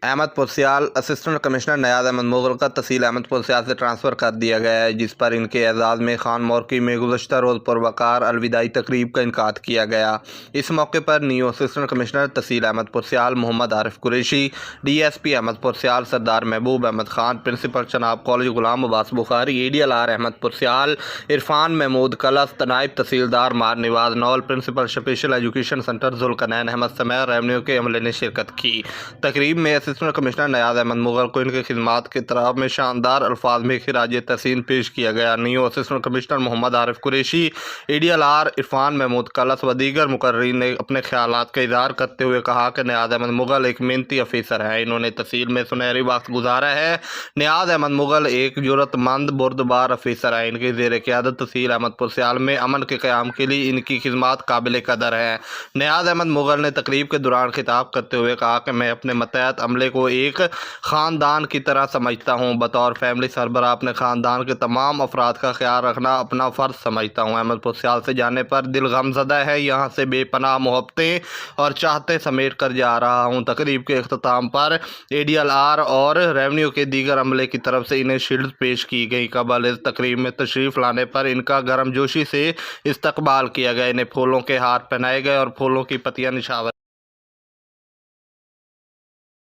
احمدپور سیال assistant commissioner Niaz Ahmed Mughal کا تحصیل احمدپور سیال سے transfer کر دیا گیا ہے، جس پر ان کے اعزاز میں خان مورکی میں گزشتہ روز پروقار الوداعی تقریب کا انعقاد کیا گیا۔ اس موقع پر new assistant commissioner tehsil Ahmadpur Sial Muhammad Arif Qureshi, D S P Ahmadpur Sial Sardar Mehboob Ahmed Khan, principal Chenab college Ghulam Abbas Bukhari, A D L R Ahmadpur Sial Irfan Mahmood Kalas, نائب تحصیلدار مار نواز نول، principal special education centre Zulqarnain Ahmed Sami revenue کے عملے نے شرکت کی۔ تقریب میں اسسٹنٹ کمشنر نیاز احمد مغل کو ان کی خدمات کے اعتراف میں شاندار الفاظ میں خراج تحسین پیش کیا گیا۔ New assistant commissioner Muhammad Arif Qureshi, A D L R Irfan Mahmood Kalas و دیگر مقررین نے اپنے خیالات کا اظہار کرتے ہوئے کہا کہ نیاز احمد مغل ایک محنتی افیسر ہیں، انہوں نے تحصیل میں سنہری وقت گزارا ہے۔ نیاز احمد مغل ایک جرأت مند بردبار افیسر ہیں، ان کی زیر قیادت تحصیل احمدپور سیال میں امن کے قیام کے لیے ان کی خدمات قابل قدر ہیں۔ نیاز احمد مغل نے تقریب کے دوران خطاب کرتے ہوئے کہا کہ میں اپنے ماتحت عملے کو ایک خاندان کی طرح سمجھتا ہوں، بطور فیملی سربراہ اپنے خاندان کے تمام افراد کا خیال رکھنا اپنا فرض سمجھتا ہوں۔ احمدپور سیال سے جانے پر دل غمزدہ ہے، یہاں سے بے پناہ محبتیں اور چاہتے سمیٹ کر جا رہا ہوں۔ تقریب کے اختتام پر اے ڈی ایل آر اور ریونیو کے دیگر عملے کی طرف سے انہیں شیلڈ پیش کی گئی۔ قبل اس تقریب میں تشریف لانے پر ان کا گرم جوشی سے استقبال کیا گیا، انہیں پھولوں کے ہار پہنائے گئے اور پھولوں کی پتیاں نچھاور